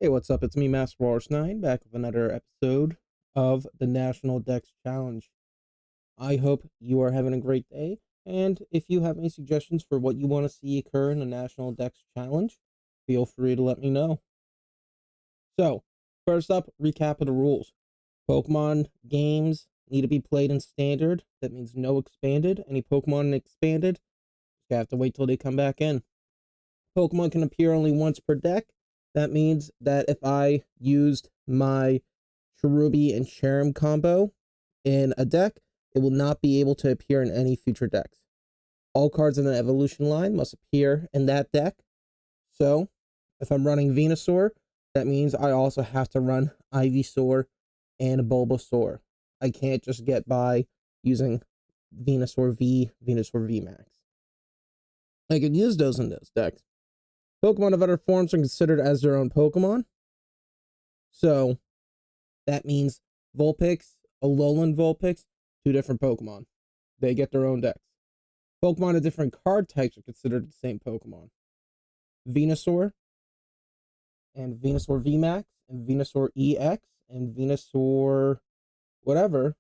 Hey, what's up? It's me, Master Wars 9, back with another episode of the National Dex Challenge. I hope you are having a great day, and if you have any suggestions for what you want to see occur in the National Dex Challenge, feel free to let me know. So, first up, recap of the rules. Pokemon games need to be played in standard. That means no expanded. Any Pokemon in expanded, you have to wait till they come back in. Pokemon can appear only once per deck. That means that if I used my Cherubi and Cherrim combo in a deck, it will not be able to appear in any future decks. All cards in the evolution line must appear in that deck. So, if I'm running Venusaur, that means I also have to run Ivysaur and Bulbasaur. I can't just get by using Venusaur V, Venusaur V Max. I could use those in those decks. Pokemon of other forms are considered as their own Pokemon. So that means Vulpix, Alolan Vulpix, two different Pokemon. They get their own decks. Pokemon of different card types are considered the same Pokemon. Venusaur and Venusaur VMAX and Venusaur EX and Venusaur whatever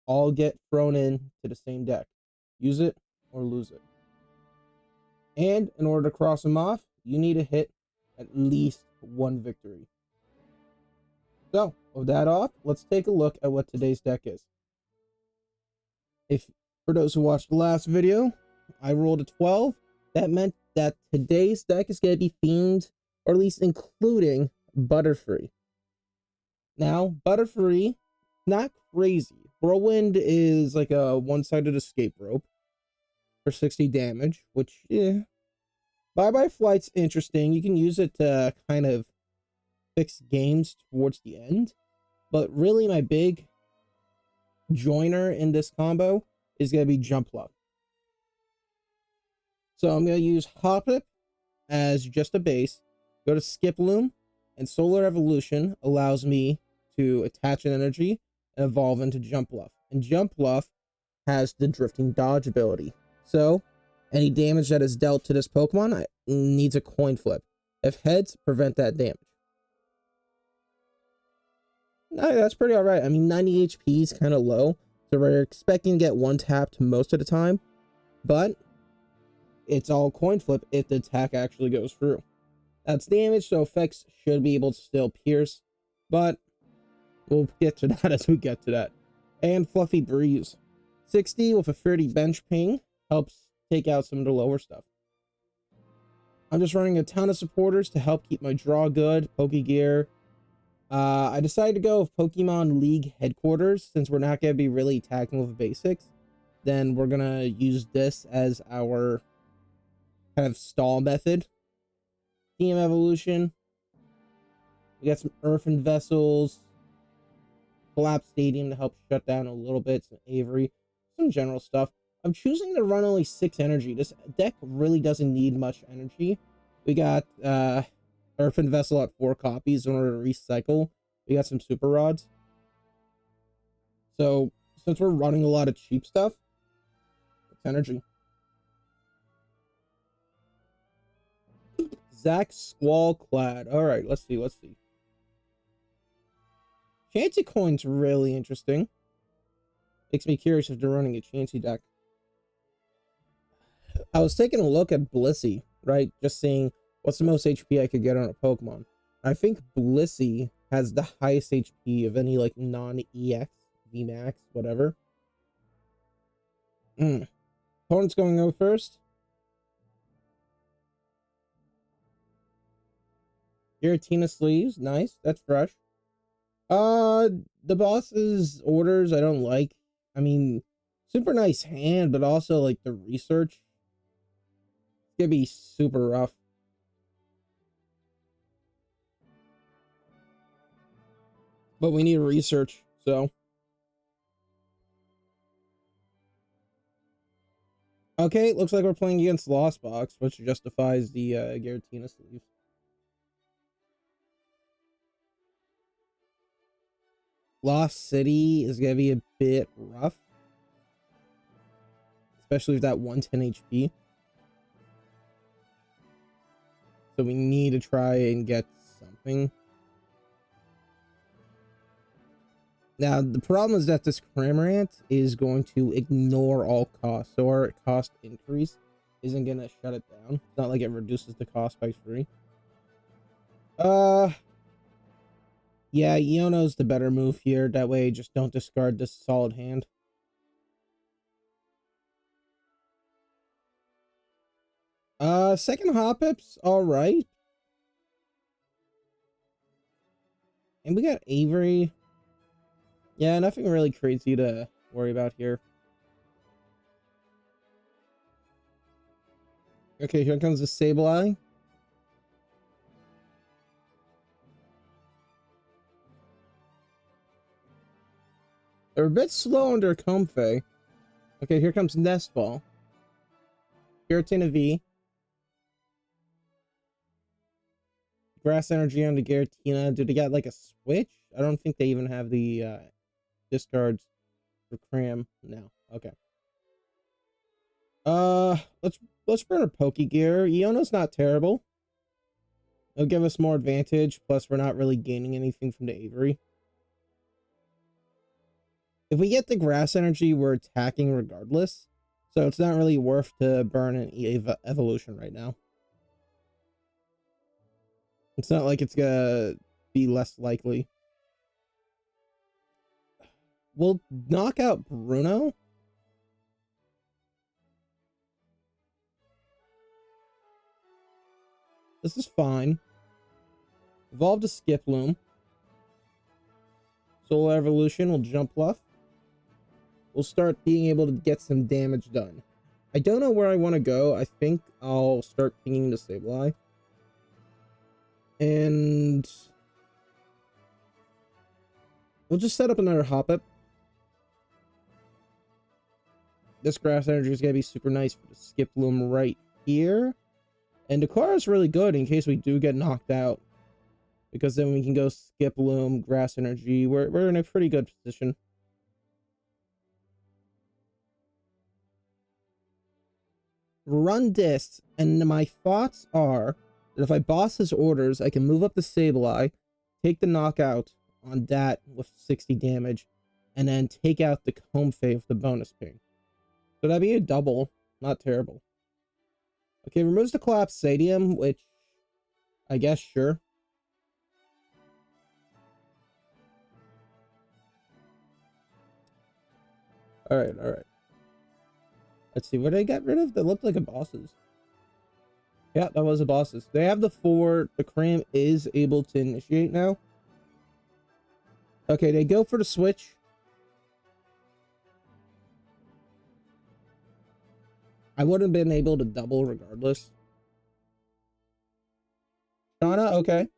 all get thrown into the same deck. Use it or lose it. And in order to cross them off, you need to hit at least one victory. So, with that off, let's take a look at what today's deck is. For those who watched the last video, I rolled a 12. That meant that today's deck is going to be themed, or at least including Butterfree. Now, Butterfree, not crazy. Whirlwind is like a one-sided escape rope for 60 damage, which, Bye-Bye Flight's interesting. You can use it to kind of fix games towards the end. But really, my big joiner in this combo is going to be Jumpluff. So I'm going to use Hoppip as just a base, go to Skiploom, and Solar Evolution allows me to attach an energy and evolve into Jumpluff. And Jumpluff has the Drifting Dodge ability. So any damage that is dealt to this Pokemon needs a coin flip. If heads, prevent that damage. That's pretty alright. I mean, 90 HP is kind of low, so we're expecting to get one tapped most of the time, but it's all coin flip if the attack actually goes through. That's damage, so effects should be able to still pierce, but we'll get to that as we get to that. And Fluffy Breeze. 60 with a 30 bench ping helps take out some of the lower stuff. I'm just running a ton of supporters to help keep my draw good. Pokegear. I decided to go with Pokemon League Headquarters since we're not going to be really tackling with basics. Then we're going to use this as our kind of stall method. Team Evolution. We got some Earthen Vessels. Collapse Stadium to help shut down a little bit. Some Avery. Some general stuff. I'm choosing to run only 6 energy. This deck really doesn't need much energy. We got Earthen Vessel at 4 copies in order to recycle. We got some Super Rods. So, since we're running a lot of cheap stuff, it's energy. Zach Squallclad. Alright, let's see. Chansey Coin's really interesting. Makes me curious if they're running a Chansey deck. I was taking a look at Blissey, right? Just seeing what's the most HP I could get on a Pokemon. I think Blissey has the highest HP of any like non-EX, VMAX, whatever. Opponent's going to go first. Giratina Sleeves, nice. That's fresh. The boss's orders I don't like. I mean, super nice hand, but also like the research. It's gonna be super rough. But we need research, so. Okay, looks like we're playing against Lost Box, which justifies the Giratina Sleeves. Lost City is gonna be a bit rough. Especially with that 110 HP. So we need to try and get something. Now, the problem is that this Cramorant is going to ignore all costs, so our cost increase isn't going to shut it down. It's not like it reduces the cost by 3. Yeah, Iono's the better move here. That way, just don't discard this solid hand. Second Hoppip's alright. And we got Avery. Yeah, nothing really crazy to worry about here. Okay, here comes the Sableye. They're a bit slow under Comfey. Okay, here comes Nest Ball. Giratina V. Grass Energy on the Giratina. Do they got like a switch? I don't think they even have the discards for Cram. No. Okay. Let's burn a Pokegear. Iono's not terrible. It'll give us more advantage, plus we're not really gaining anything from the Avery. If we get the Grass Energy, we're attacking regardless. So it's not really worth to burn an evolution right now. It's not like it's gonna be less likely. We'll knock out Bruno. This is fine. Evolve to Skiploom. Solar Evolution will jump Bluff. We'll start being able to get some damage done. I don't know where I want to go. I think I'll start pinging the Sableye. And we'll just set up another Hoppip. This Grass Energy is going to be super nice for the Skiploom right here. And Dakara is really good in case we do get knocked out. Because then we can go Skiploom, Grass Energy. We're in a pretty good position. Run discs, and my thoughts are that if I boss his orders, I can move up the Sableye, take the knockout on that with 60 damage, and then take out the Comfey with the bonus ping. So that'd be a double. Not terrible. Okay, removes the Collapsed Stadium, which I guess sure. Alright. Let's see, what did I get rid of? That looked like a bosses. Yeah, that was a bosses. They have the 4. The Cram is able to initiate now. Okay, they go for the switch. I would have been able to double regardless. Shauna, okay.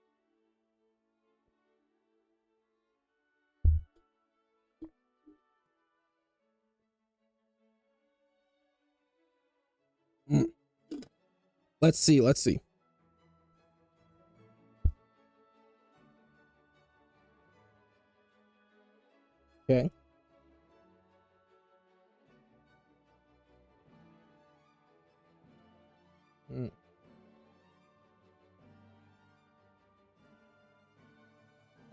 Let's see. Okay.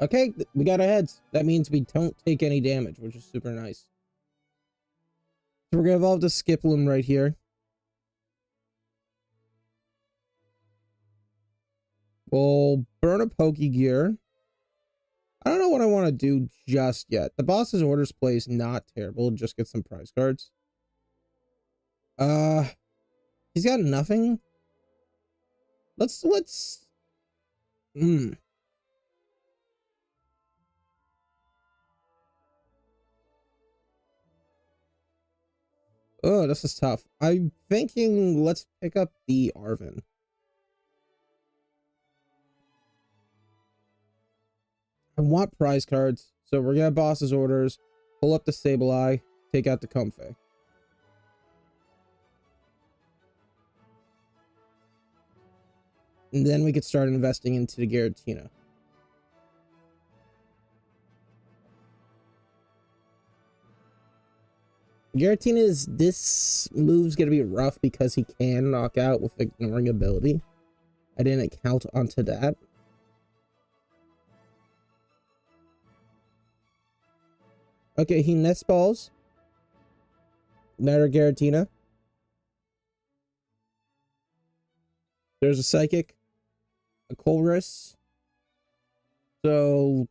Okay, we got our heads. That means we don't take any damage, which is super nice. So we're gonna evolve to Skiploom right here. We'll burn a Pokegear. I don't know what I want to do just yet. The boss's orders play is not terrible. Just get some prize cards. He's got nothing. Let's Oh, this is tough. I'm thinking let's pick up the Arven. I want prize cards, so we're gonna boss's orders, pull up the Sableye, take out the Comfey. And then we could start investing into the Giratina. Giratina's this move's gonna be rough because he can knock out with ignoring ability. I didn't count onto that. Okay, he nest balls. Matter Garatina. There's a Psychic. A Colress. So,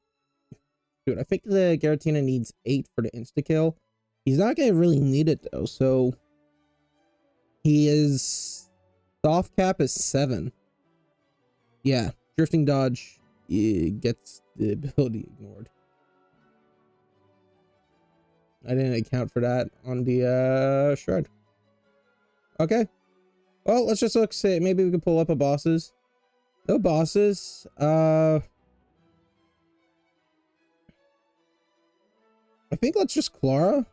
dude, I think the Garatina needs 8 for the insta-kill. He's not going to really need it, though, so... He is... Soft cap is 7. Yeah, Drifting Dodge gets the ability ignored. I didn't account for that on the shred. Okay. Well, let's just look, say maybe we can pull up a bosses. No bosses. I think let's just Clara.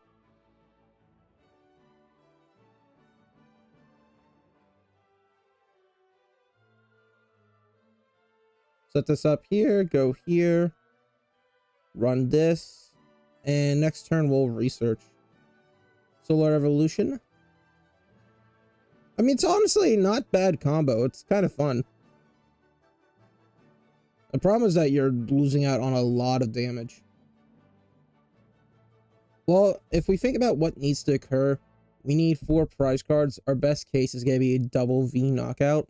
Set this up here, go here, run this, and next turn we'll research. Solar Evolution. I mean, it's honestly not bad combo. It's kind of fun. The problem is that you're losing out on a lot of damage. Well, if we think about what needs to occur, we need 4 prize cards. Our best case is going to be a double V knockout.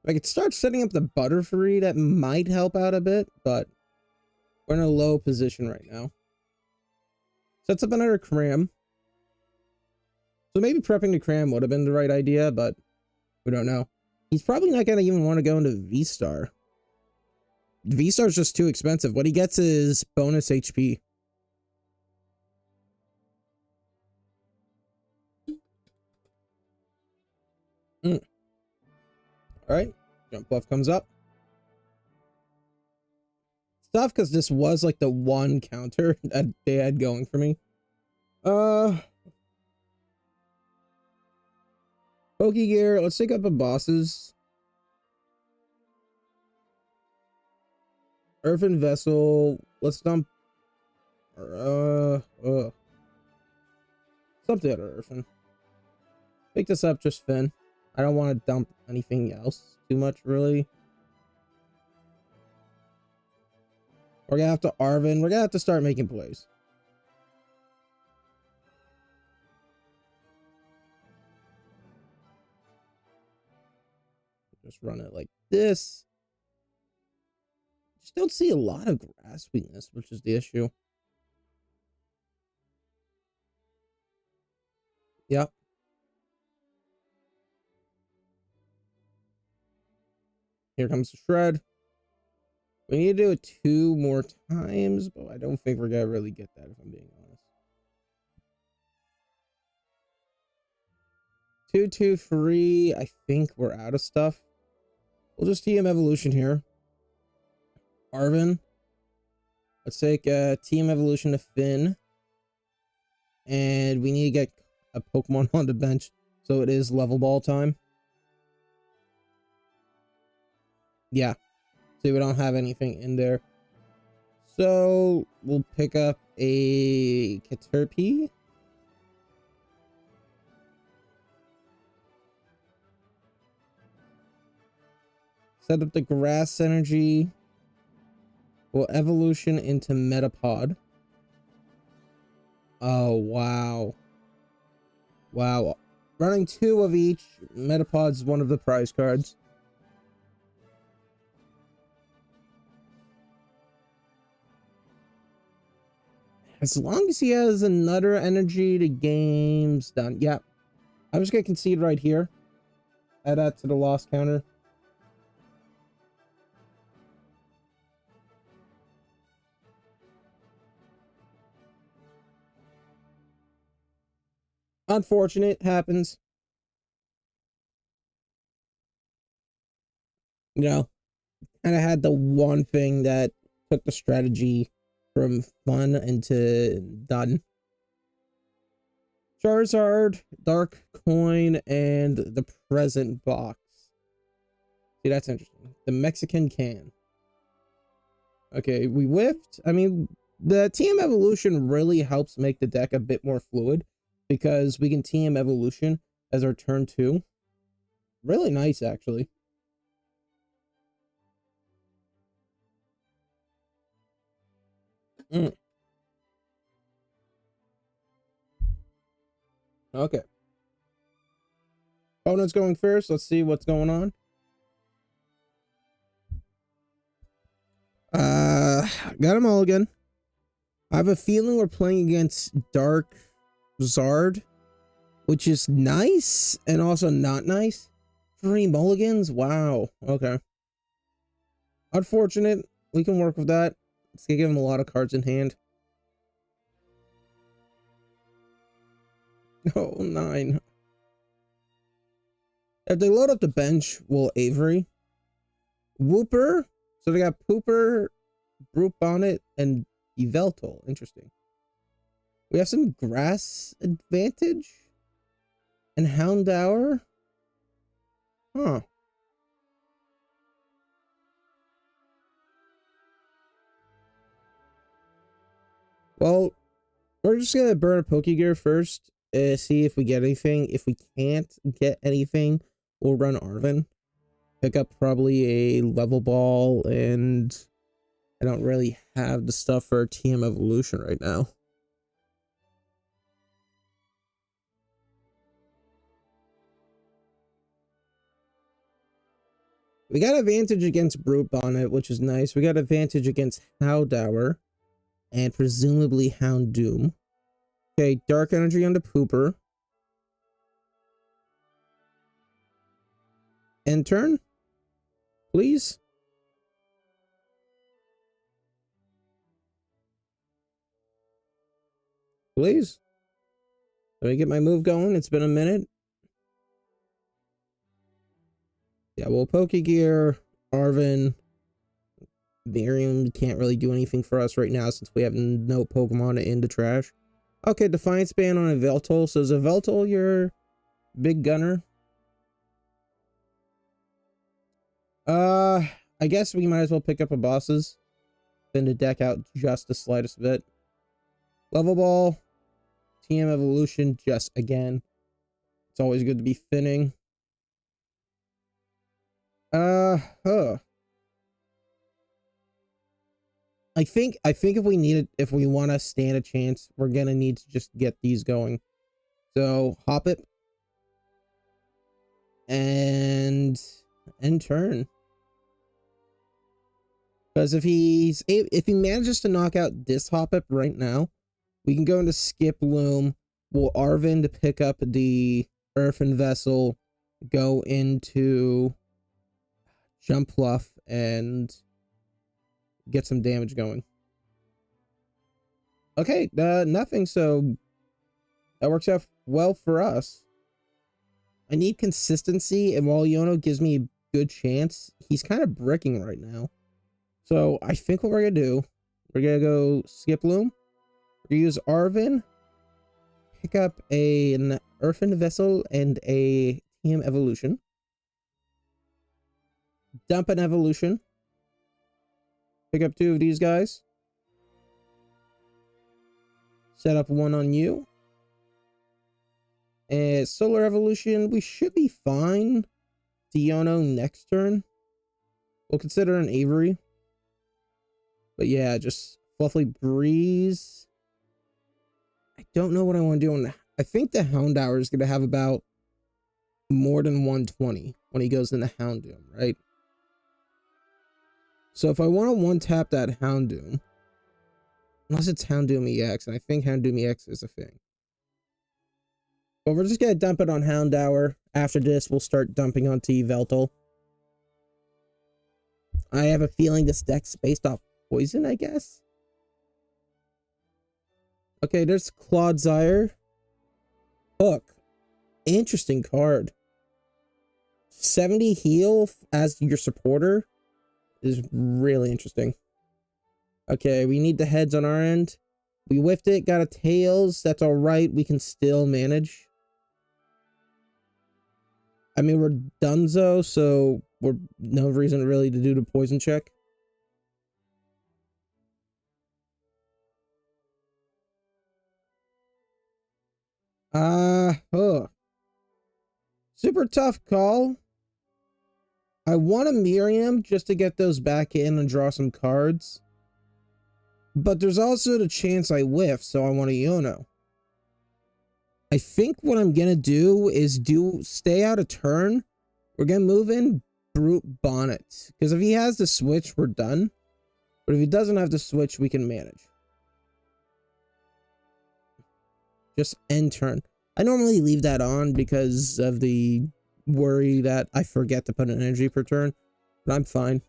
If I could start setting up the Butterfree, that might help out a bit, but we're in a low position right now. Sets up another Cram. So maybe prepping the Cram would have been the right idea, but we don't know. He's probably not going to even want to go into V-Star. V-Star's just too expensive. What he gets is bonus HP. Alright. Jump Bluff comes up. It's tough because this was like the one counter that they had going for me. Pokegear, let's take up a bosses. Earthen Vessel, let's dump something out of Earthen. Pick this up, just Finn. I don't want to dump anything else too much, really. We're gonna have to Arven. We're gonna have to start making plays. Just run it like this. Just don't see a lot of grass weakness, which is the issue. Yep. Here comes the shred. We need to do it 2 more times, but I don't think we're gonna really get that, if I'm being honest. 2, 2, 3. I think we're out of stuff. We'll just TM Evolution here. Arven. Let's take TM Evolution to Finn. And we need to get a Pokemon on the bench, so it is level ball time. Yeah. See, we don't have anything in there. So we'll pick up a Caterpie. Set up the grass energy. We'll evolution into Metapod. Oh, wow. Wow. Running 2 of each. Metapod's one of the prize cards. As long as he has another energy, the game's done. Yeah. I'm just going to concede right here. Add that to the loss counter. Unfortunate, happens. You know, kind of had the one thing that took the strategy from fun into done. Charizard, Dark Coin, and the present box. See, that's interesting. The Mexican can. Okay, we whiffed. I mean, the TM Evolution really helps make the deck a bit more fluid because we can TM Evolution as our turn 2. Really nice, actually. Mm. Okay. Opponent's going first. Let's see what's going on. Got them all again. I have a feeling we're playing against Dark Zard, which is nice and also not nice. 3 mulligans? Wow. Okay. Unfortunate. We can work with that. Let's give him a lot of cards in hand. Oh, 9. If they load up the bench, will Avery. Whooper. So they got Pooper, Brute Bonnet, and Yveltal. Interesting. We have some grass advantage. And Houndour. Huh. Well, we're just gonna burn a Pokegear first. See if we get anything. If we can't get anything, we'll run Arven. Pick up probably a level ball, and I don't really have the stuff for TM Evolution right now. We got advantage against Brute Bonnet, which is nice. We got advantage against Houndour and presumably Houndoom. Okay, Dark Energy on the Pooper. End turn, please. Please. Let me get my move going. It's been a minute. Yeah, well, Pokegear, Arven, Miriam can't really do anything for us right now since we have no Pokemon in the trash. Okay, Defiance Band on Yveltal. So is Yveltal your big gunner? I guess we might as well pick up a bosses. Thin the deck out just the slightest bit. Level Ball. TM Evolution just again. It's always good to be thinning. I think if we need it, if we want to stand a chance, we're gonna need to just get these going. So hop it and end turn. Because if he manages to knock out this Hoppip right now, we can go into Skip Loom. We'll Arven to pick up the Earthen Vessel, go into Jumpluff and get some damage going. Okay, nothing, so that works out well for us. I need consistency, and while Yono gives me a good chance, he's kind of bricking right now. So I think what we're gonna do, we're gonna go Skip Loom. We're gonna use Arven, pick up an Earthen Vessel and a TM Evolution. Dump an Evolution. Pick up 2 of these guys. Set up 1 on you. And Solar Evolution, we should be fine. Deono next turn. We'll consider an Avery. But yeah, just Fluffy Breeze. I don't know what I want to do on that. I think the Houndour is going to have about more than 120 when he goes into Houndoom, right? So if I want to one-tap that Houndoom, unless it's Houndoom EX, and I think Houndoom EX is a thing. But we're just going to dump it on Houndour. After this, we'll start dumping onto Yveltal. I have a feeling this deck's based off poison, I guess. Okay, there's Clodsire. Hook. Interesting card. 70 heal as your supporter is really interesting. Okay, we need the heads on our end. We whiffed it, got a tails. That's all right. We can still manage. I mean, we're donezo, so we're no reason really to do the poison check. Super tough call. I want a Miriam just to get those back in and draw some cards. But there's also the chance I whiff, so I want to Yono. I think what I'm gonna do is stay out of turn. We're gonna move in Brute Bonnet. Because if he has the switch, we're done. But if he doesn't have the switch, we can manage. Just end turn. I normally leave that on because of the worry that I forget to put an energy per turn. But I'm fine.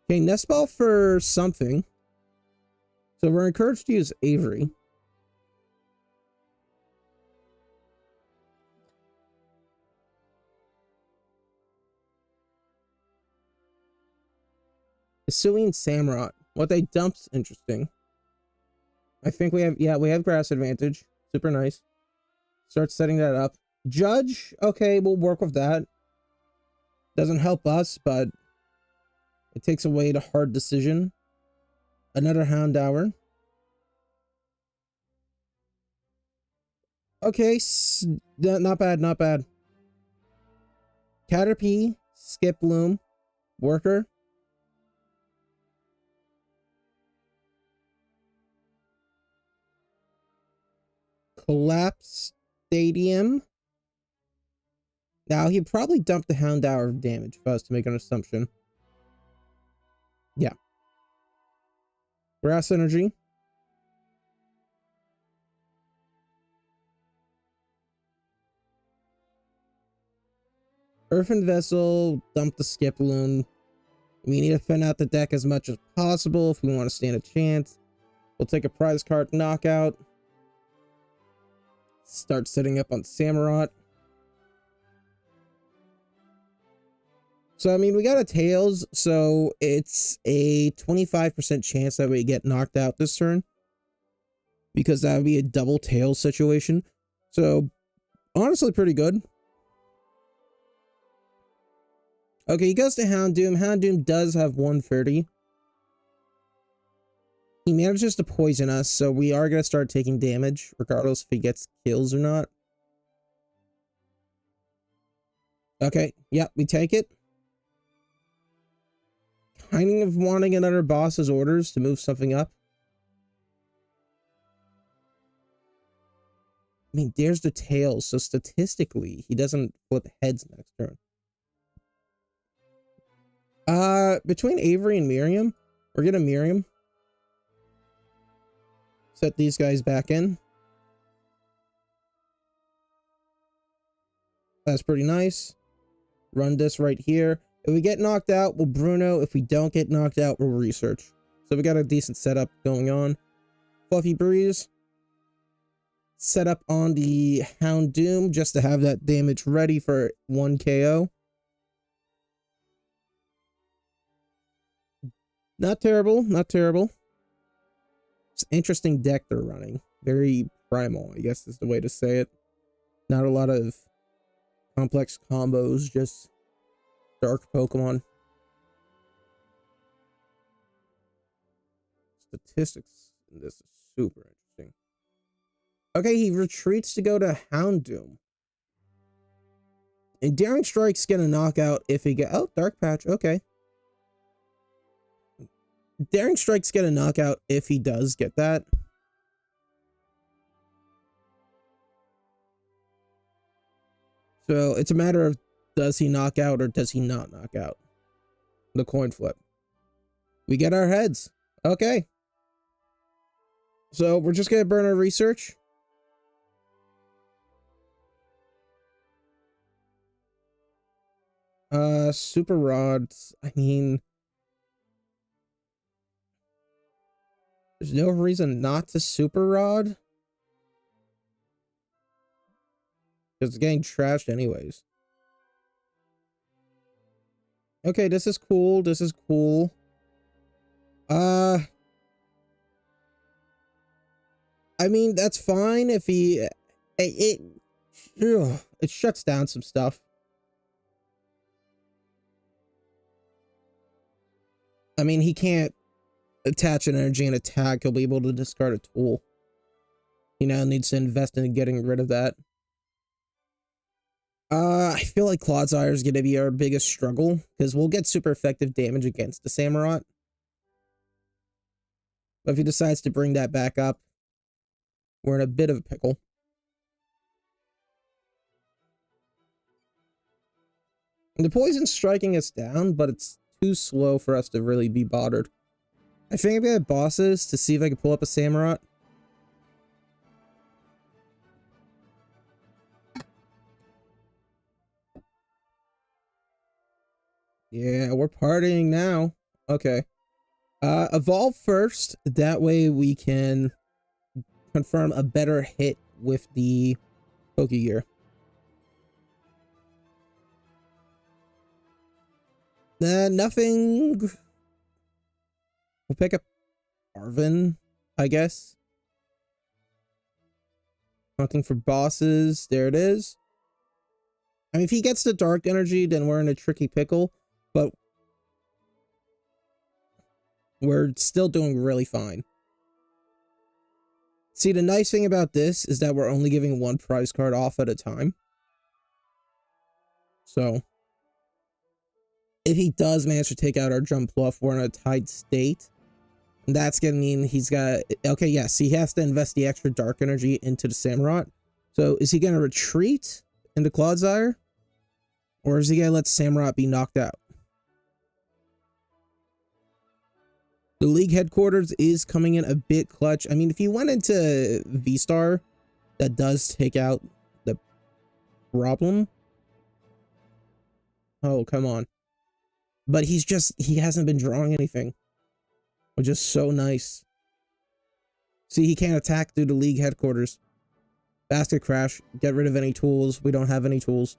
Okay, Nest Ball for something. So we're encouraged to use Avery. Hisuian Samurott. What they dumped's interesting. I think we have grass advantage. Super nice. Start setting that up. Judge, okay, we'll work with that. Doesn't help us, but it takes away the hard decision. Another Houndour. Okay, not bad, not bad. Caterpie, Skiploom, Worker. Collapse Stadium. Now, he probably dumped the Houndour of damage for us to make an assumption. Yeah. Grass Energy. Earthen Vessel, dump the Skiploom. We need to thin out the deck as much as possible if we want to stand a chance. We'll take a prize card knockout. Start setting up on Samurott. So, I mean, we got a Tails, so it's a 25% chance that we get knocked out this turn. Because that would be a double Tails situation. So, honestly, pretty good. Okay, he goes to Houndoom. Houndoom does have 130. He manages to poison us, so we are going to start taking damage, regardless if he gets kills or not. Okay, yep, we take it. Kind of wanting another boss's orders to move something up. I mean, there's the tails, so statistically, he doesn't flip heads next turn. Between Avery and Miriam, we're gonna Miriam. Set these guys back in. That's pretty nice. Run this right here. If we get knocked out, we'll Bruno. If we don't get knocked out, we'll research. So we got a decent setup going on. Fluffy Breeze. Set up on the Houndoom just to have that damage ready for 1 KO. Not terrible, not terrible. It's an interesting deck they're running. Very primal, I guess is the way to say it. Not a lot of complex combos, just dark Pokemon. Statistics in this is super interesting. Okay, he retreats to go to Houndoom. And Daring Strike's gonna knock out if he get... Oh, Dark Patch, okay. Daring Strike's gonna knock out if he does get that. So it's a matter of does he knock out or does he not knock out? The coin flip. We get our heads. Okay. So we're just gonna burn our research. Super Rods. I mean, there's no reason not to Super Rod. Because it's getting trashed anyways. Okay, this is cool. This is cool. I mean, that's fine if he... It shuts down some stuff. I mean, he can't attach an energy and attack. He'll be able to discard a tool. He now needs to invest in getting rid of that. I feel like Clodsire is going to be our biggest struggle, because we'll get super effective damage against the Samurott. But if he decides to bring that back up, we're in a bit of a pickle. And the poison's striking us down, but it's too slow for us to really be bothered. I think I'm gonna have bosses to see if I can pull up a Samurott. Yeah, we're partying now. Okay. Evolve first. That way we can confirm a better hit with the Pokegear. Nothing. We'll pick up Arven, I guess. Hunting for bosses. There it is. I mean, if he gets the dark energy, then we're in a tricky pickle. But we're still doing really fine. See, the nice thing about this is that we're only giving one prize card off at a time. So, if he does manage to take out our Jumpluff, we're in a tied state. And that's gonna mean he's got... Okay, yes, he has to invest the extra dark energy into the Samurott. So, is he gonna retreat into Clodsire? Or is he gonna let Samurott be knocked out? The League headquarters is coming in a bit clutch. I mean, if he went into V-Star, that does take out the problem. Oh, come on. But he hasn't been drawing anything. Which is so nice. See, he can't attack through the League headquarters. Basket Crash. Get rid of any tools. We don't have any tools.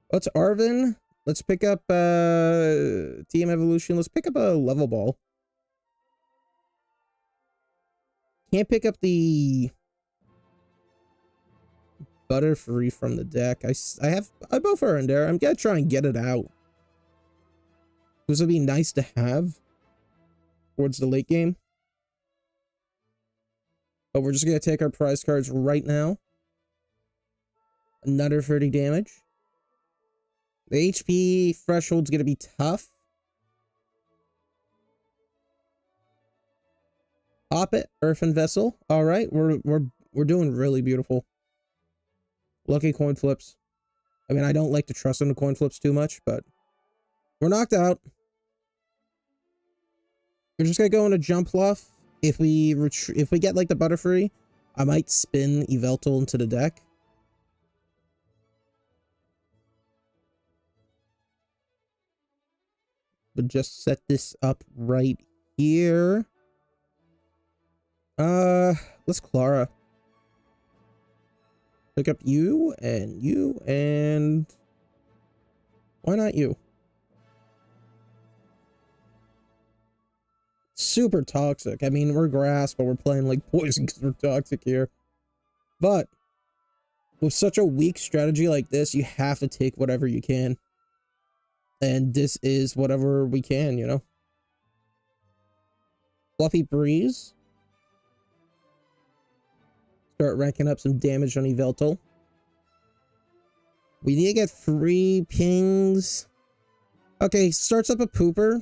What's Arven? Let's pick up TM Evolution. Let's pick up a level ball. Can't pick up the Butterfree from the deck. I both are in there. I'm gonna try and get it out. This would be nice to have towards the late game. But we're just gonna take our prize cards right now. Another 30 damage. The HP threshold's gonna be tough. Pop it, Earthen Vessel. All right, we're doing really beautiful. Lucky coin flips. I mean, I don't like to trust in the coin flips too much, but we're knocked out. We're just gonna go into Jumpluff. If we get like the Butterfree, I might spin Yveltal into the deck. But just set this up right here. Let's Clara. Pick up you, and why not you? Super toxic. I mean, we're grass, but we're playing like poison because we're toxic here. But with such a weak strategy like this, you have to take whatever you can. And this is whatever we can, you know? Fluffy Breeze. Start racking up some damage on Yveltal. We need to get 3 pings. Okay, starts up a Pooper.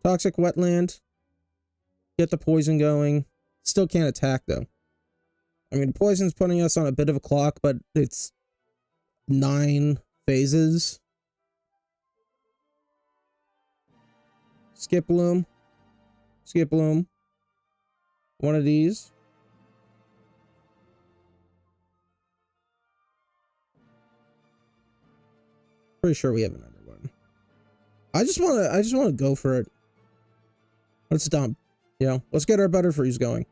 Toxic Wetland. Get the poison going. Still can't attack, though. I mean, poison's putting us on a bit of a clock, but it's 9 phases. Skip Bloom. Skip Bloom. One of these. Pretty sure we have another one. I just wanna go for it. Let's dump. You know, let's get our Butterfrees going.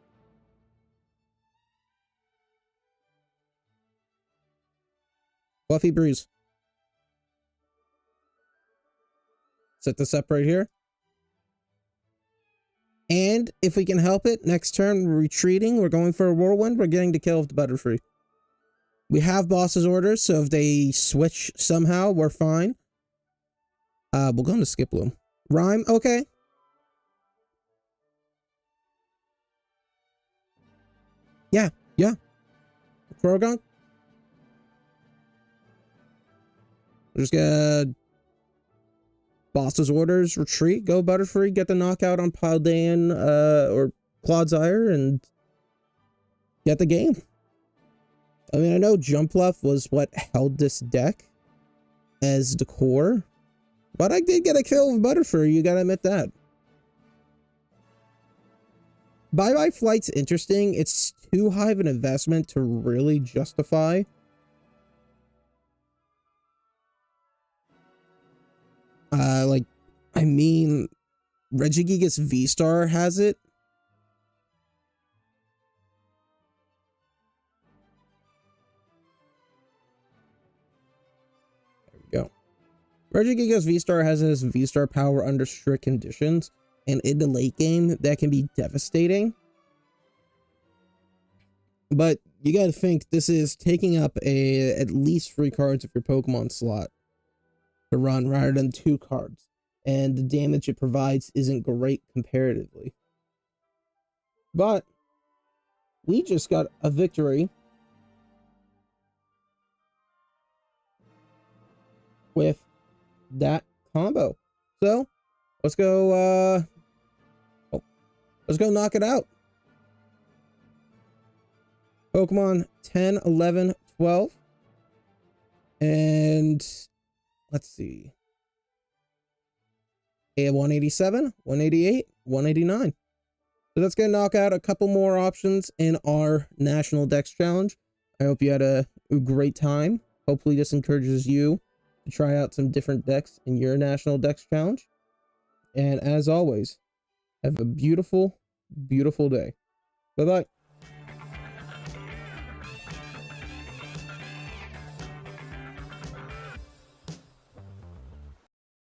Fluffy Breeze. Set this up right here. And if we can help it, next turn we're retreating. We're going for a Whirlwind. We're getting the kill of the Butterfree. We have boss's orders, so if they switch somehow, we're fine. We'll go into Skip Bloom. Rhyme, okay. Yeah. Croagunk. We're just gonna Boss's orders, retreat, go Butterfree, get the knockout on Paldean or Clodsire, and get the game. I mean, I know Jumpluff was what held this deck as the core, but I did get a kill with Butterfree, you gotta admit that. Bye-Bye Flight's interesting. It's too high of an investment to really justify. Like, I mean, Regigigas V-Star has it. There we go. Regigigas V-Star has his V-Star power under strict conditions, and in the late game, that can be devastating. But you gotta think, this is taking up at least 3 cards of your Pokemon slot to run rather than 2 cards. And the damage it provides isn't great comparatively. But we just got a victory with that combo. So let's go let's go knock it out. Pokemon 10, 11, 12. And let's see. A 187, 188, 189. So let's go knock out a couple more options in our National Dex Challenge. I hope you had a great time. Hopefully this encourages you to try out some different decks in your National Dex Challenge. And as always, have a beautiful, beautiful day. Bye-bye.